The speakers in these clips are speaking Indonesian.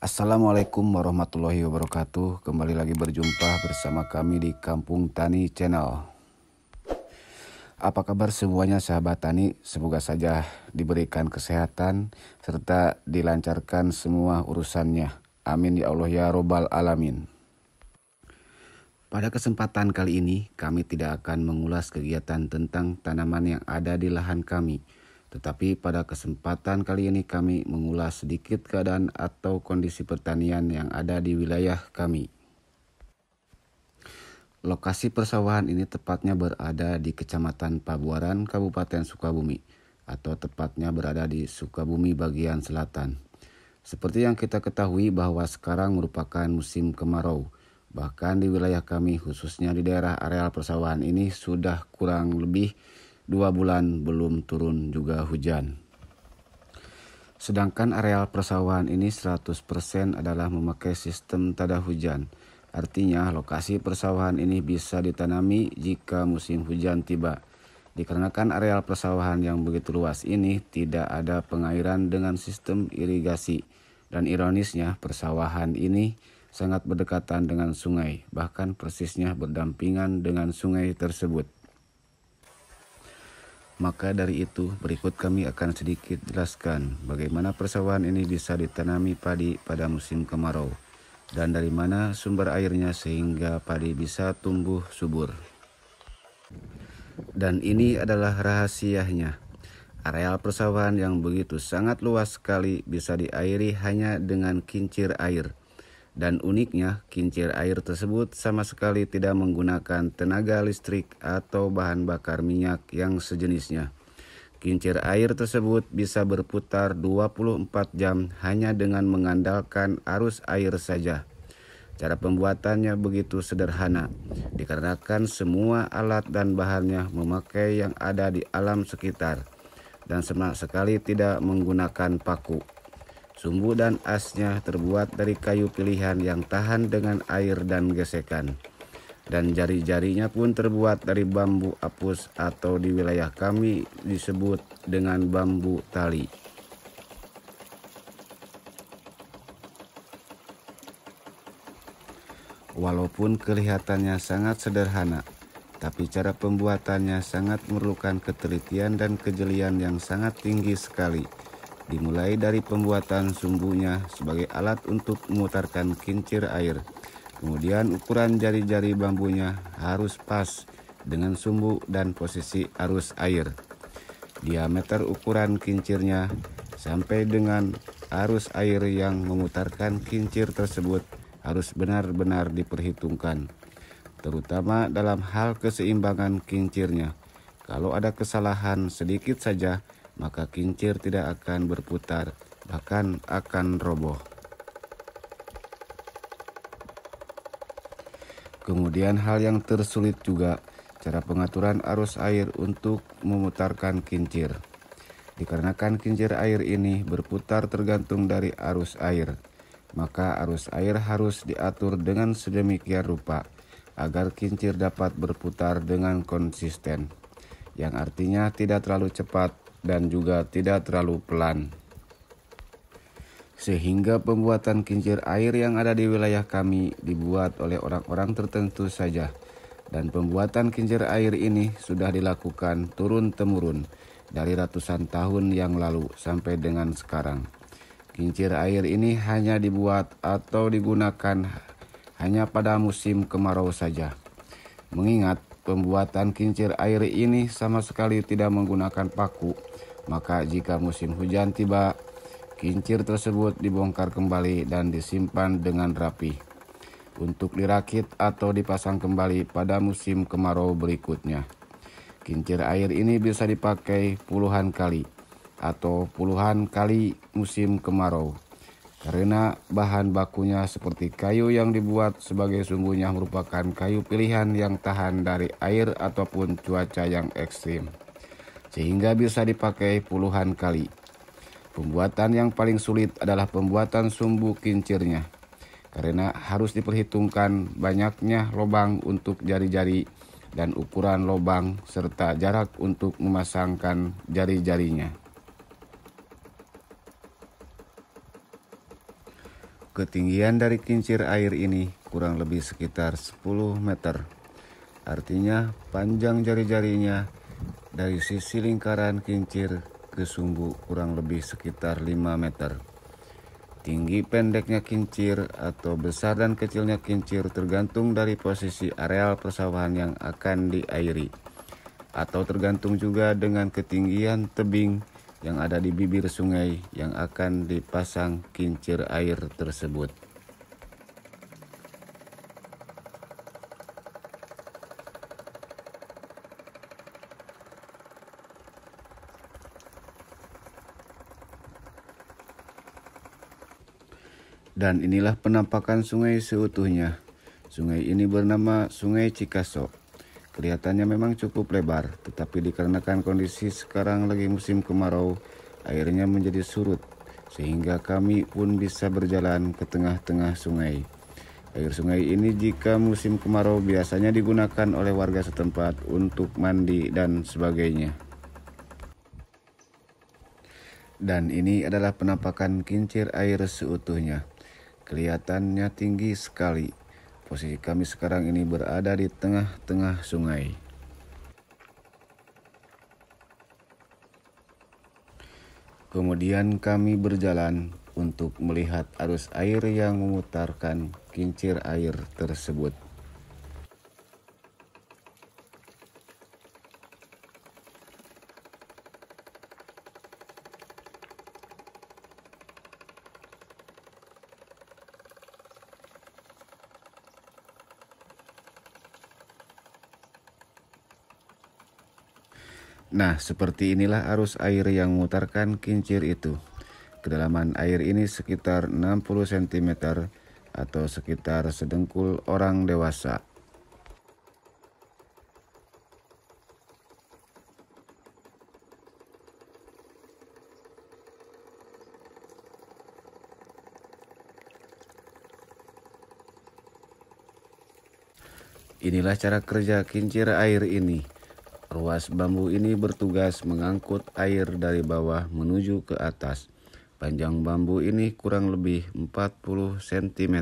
Assalamualaikum warahmatullahi wabarakatuh. Kembali lagi berjumpa bersama kami di Kampung Tani Channel. Apa kabar semuanya sahabat tani? Semoga saja diberikan kesehatan serta dilancarkan semua urusannya. Amin ya Allah ya Robbal Alamin. Pada kesempatan kali ini kami tidak akan mengulas kegiatan tentang tanaman yang ada di lahan kami. Tetapi pada kesempatan kali ini kami mengulas sedikit keadaan atau kondisi pertanian yang ada di wilayah kami. Lokasi persawahan ini tepatnya berada di Kecamatan Pabuaran, Kabupaten Sukabumi, atau tepatnya berada di Sukabumi bagian selatan. Seperti yang kita ketahui bahwa sekarang merupakan musim kemarau. Bahkan di wilayah kami khususnya di daerah areal persawahan ini sudah kurang lebih 2 bulan belum turun juga hujan. Sedangkan areal persawahan ini 100% adalah memakai sistem tada hujan. Artinya lokasi persawahan ini bisa ditanami jika musim hujan tiba. Dikarenakan areal persawahan yang begitu luas ini tidak ada pengairan dengan sistem irigasi. Dan ironisnya persawahan ini sangat berdekatan dengan sungai, bahkan persisnya berdampingan dengan sungai tersebut. Maka dari itu berikut kami akan sedikit jelaskan bagaimana persawahan ini bisa ditanami padi pada musim kemarau dan dari mana sumber airnya sehingga padi bisa tumbuh subur. Dan ini adalah rahasianya. Areal persawahan yang begitu sangat luas sekali bisa diairi hanya dengan kincir air. Dan uniknya, kincir air tersebut sama sekali tidak menggunakan tenaga listrik atau bahan bakar minyak yang sejenisnya. Kincir air tersebut bisa berputar 24 jam hanya dengan mengandalkan arus air saja. Cara pembuatannya begitu sederhana, dikarenakan semua alat dan bahannya memakai yang ada di alam sekitar, dan sama sekali tidak menggunakan paku. Sumbu dan asnya terbuat dari kayu pilihan yang tahan dengan air dan gesekan. Dan jari-jarinya pun terbuat dari bambu apus atau di wilayah kami disebut dengan bambu tali. Walaupun kelihatannya sangat sederhana, tapi cara pembuatannya sangat memerlukan ketelitian dan kejelian yang sangat tinggi sekali. Dimulai dari pembuatan sumbunya sebagai alat untuk memutarkan kincir air. Kemudian ukuran jari-jari bambunya harus pas dengan sumbu dan posisi arus air. Diameter ukuran kincirnya sampai dengan arus air yang memutarkan kincir tersebut harus benar-benar diperhitungkan. Terutama dalam hal keseimbangan kincirnya. Kalau ada kesalahan sedikit saja, maka kincir tidak akan berputar, bahkan akan roboh. Kemudian hal yang tersulit juga, cara pengaturan arus air untuk memutarkan kincir. Dikarenakan kincir air ini berputar tergantung dari arus air, maka arus air harus diatur dengan sedemikian rupa, agar kincir dapat berputar dengan konsisten, yang artinya tidak terlalu cepat dan juga tidak terlalu pelan. Sehingga pembuatan kincir air yang ada di wilayah kami dibuat oleh orang-orang tertentu saja. Dan pembuatan kincir air ini sudah dilakukan turun-temurun dari ratusan tahun yang lalu sampai dengan sekarang. Kincir air ini hanya dibuat atau digunakan hanya pada musim kemarau saja. Mengingat pembuatan kincir air ini sama sekali tidak menggunakan paku, maka jika musim hujan tiba, kincir tersebut dibongkar kembali dan disimpan dengan rapi untuk dirakit atau dipasang kembali pada musim kemarau berikutnya. Kincir air ini bisa dipakai puluhan kali atau puluhan kali musim kemarau, karena bahan bakunya seperti kayu yang dibuat sebagai sumbunya merupakan kayu pilihan yang tahan dari air ataupun cuaca yang ekstrim, sehingga bisa dipakai puluhan kali. Pembuatan yang paling sulit adalah pembuatan sumbu kincirnya, karena harus diperhitungkan banyaknya lubang untuk jari-jari dan ukuran lubang serta jarak untuk memasangkan jari-jarinya. Ketinggian dari kincir air ini kurang lebih sekitar 10 meter. Artinya panjang jari-jarinya dari sisi lingkaran kincir ke sumbu kurang lebih sekitar 5 meter. Tinggi pendeknya kincir atau besar dan kecilnya kincir tergantung dari posisi areal persawahan yang akan diairi, atau tergantung juga dengan ketinggian tebing yang ada di bibir sungai yang akan dipasang kincir air tersebut. Dan inilah penampakan sungai seutuhnya. Sungai ini bernama Sungai Cikaso. Kelihatannya memang cukup lebar, tetapi dikarenakan kondisi sekarang lagi musim kemarau, airnya menjadi surut, sehingga kami pun bisa berjalan ke tengah-tengah sungai. Air sungai ini jika musim kemarau biasanya digunakan oleh warga setempat untuk mandi dan sebagainya. Dan ini adalah penampakan kincir air seutuhnya. Kelihatannya tinggi sekali. Posisi kami sekarang ini berada di tengah-tengah sungai. Kemudian kami berjalan untuk melihat arus air yang memutarkan kincir air tersebut. Nah, seperti inilah arus air yang memutarkan kincir itu. Kedalaman air ini sekitar 60 cm atau sekitar sedengkul orang dewasa. Inilah cara kerja kincir air ini. Ruas bambu ini bertugas mengangkut air dari bawah menuju ke atas. Panjang bambu ini kurang lebih 40 cm.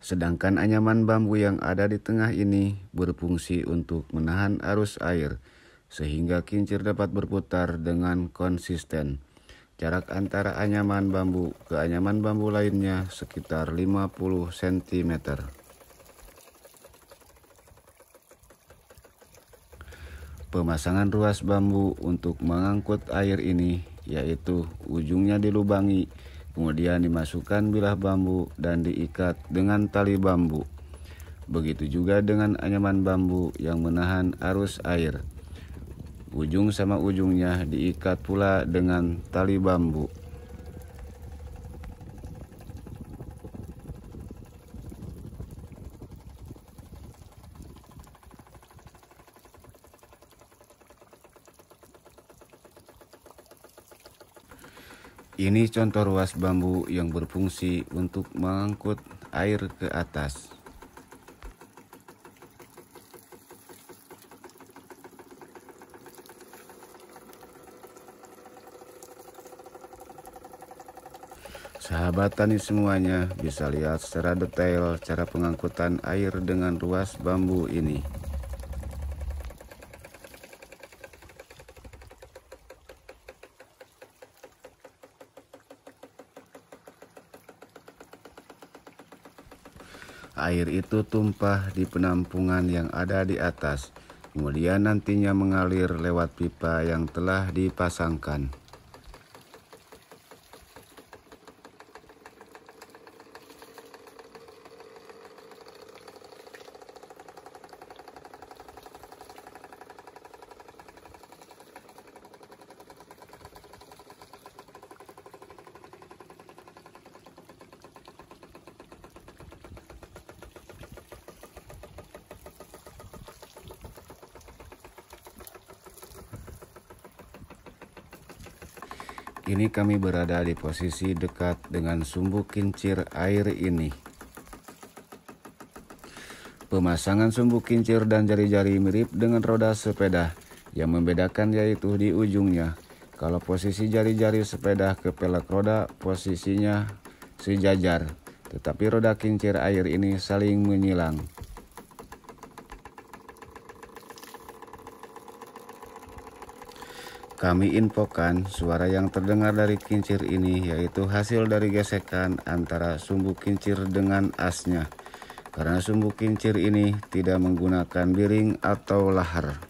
Sedangkan anyaman bambu yang ada di tengah ini berfungsi untuk menahan arus air, sehingga kincir dapat berputar dengan konsisten. Jarak antara anyaman bambu ke anyaman bambu lainnya sekitar 50 cm. Pemasangan ruas bambu untuk mengangkut air ini yaitu ujungnya dilubangi, kemudian dimasukkan bilah bambu dan diikat dengan tali bambu. Begitu juga dengan anyaman bambu yang menahan arus air. Ujung sama ujungnya diikat pula dengan tali bambu. Ini contoh ruas bambu yang berfungsi untuk mengangkut air ke atas. Sahabat tani semuanya bisa lihat secara detail cara pengangkutan air dengan ruas bambu ini. Air itu tumpah di penampungan yang ada di atas, kemudian nantinya mengalir lewat pipa yang telah dipasangkan. Ini kami berada di posisi dekat dengan sumbu kincir air ini. Pemasangan sumbu kincir dan jari-jari mirip dengan roda sepeda. Yang membedakan yaitu di ujungnya. Kalau posisi jari-jari sepeda ke pelek roda, posisinya sejajar, tetapi roda kincir air ini saling menyilang. Kami infokan suara yang terdengar dari kincir ini yaitu hasil dari gesekan antara sumbu kincir dengan asnya, karena sumbu kincir ini tidak menggunakan biring atau lahar.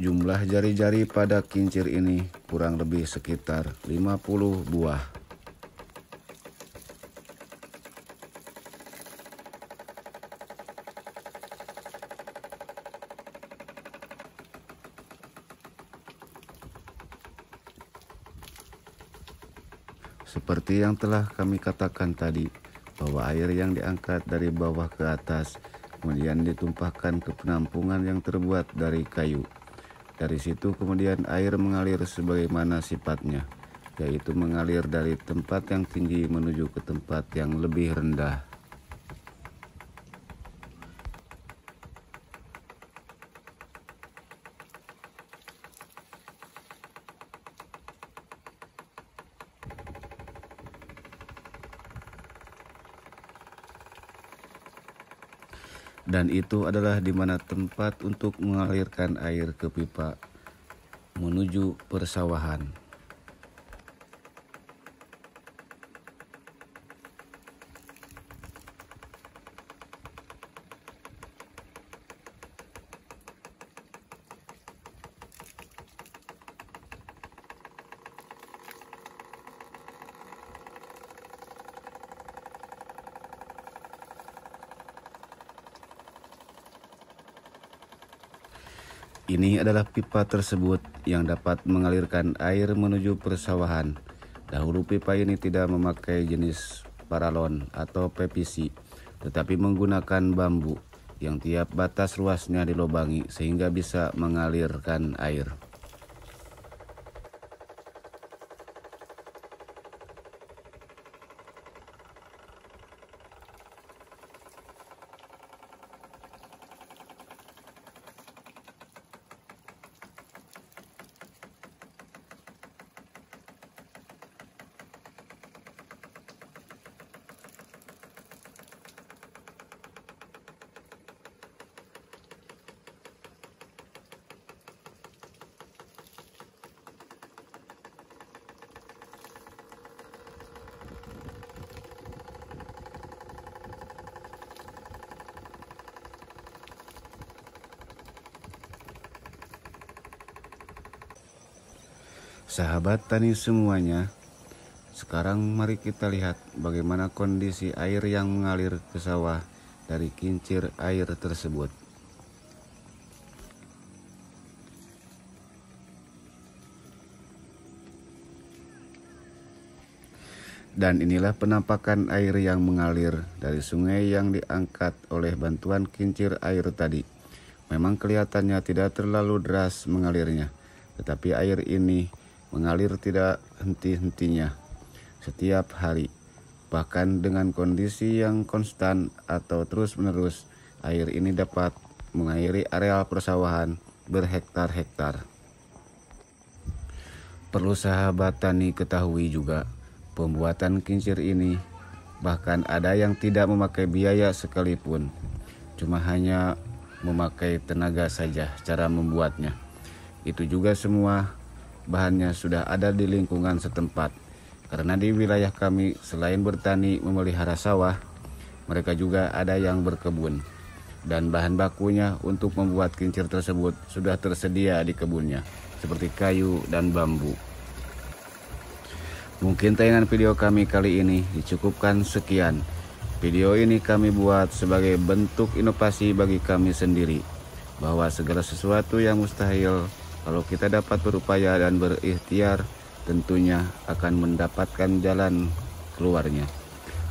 Jumlah jari-jari pada kincir ini kurang lebih sekitar 50 buah. Seperti yang telah kami katakan tadi, bahwa air yang diangkat dari bawah ke atas, kemudian ditumpahkan ke penampungan yang terbuat dari kayu. Dari situ kemudian air mengalir sebagaimana sifatnya, yaitu mengalir dari tempat yang tinggi menuju ke tempat yang lebih rendah. Dan itu adalah di mana tempat untuk mengalirkan air ke pipa menuju persawahan. Ini adalah pipa tersebut yang dapat mengalirkan air menuju persawahan. Dahulu pipa ini tidak memakai jenis paralon atau PVC, tetapi menggunakan bambu yang tiap batas luasnya dilobangi sehingga bisa mengalirkan air. Sahabat tani semuanya, sekarang mari kita lihat bagaimana kondisi air yang mengalir ke sawah dari kincir air tersebut. Dan inilah penampakan air yang mengalir dari sungai yang diangkat oleh bantuan kincir air tadi. Memang kelihatannya tidak terlalu deras mengalirnya, tetapi air ini mengalir tidak henti-hentinya setiap hari. Bahkan dengan kondisi yang konstan atau terus-menerus, air ini dapat mengairi areal persawahan berhektar-hektar. Perlu sahabat tani ketahui juga, pembuatan kincir ini bahkan ada yang tidak memakai biaya sekalipun, cuma hanya memakai tenaga saja cara membuatnya. Itu juga semua bahannya sudah ada di lingkungan setempat, karena di wilayah kami selain bertani memelihara sawah, mereka juga ada yang berkebun, dan bahan bakunya untuk membuat kincir tersebut sudah tersedia di kebunnya, seperti kayu dan bambu. Mungkin tayangan video kami kali ini dicukupkan sekian. Video ini kami buat sebagai bentuk inovasi bagi kami sendiri, bahwa segala sesuatu yang mustahil, kalau kita dapat berupaya dan berikhtiar, tentunya akan mendapatkan jalan keluarnya.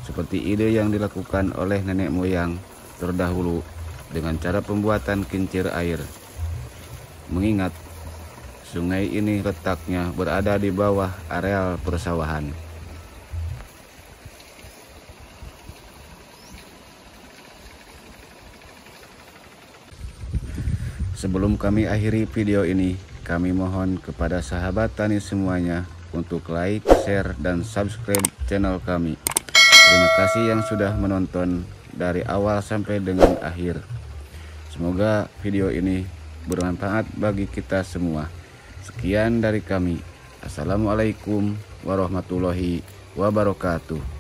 Seperti ide yang dilakukan oleh nenek moyang terdahulu dengan cara pembuatan kincir air. Mengingat sungai ini letaknya berada di bawah areal persawahan. Sebelum kami akhiri video ini, kami mohon kepada sahabat tani semuanya untuk like, share, dan subscribe channel kami. Terima kasih yang sudah menonton dari awal sampai dengan akhir. Semoga video ini bermanfaat bagi kita semua. Sekian dari kami. Assalamualaikum warahmatullahi wabarakatuh.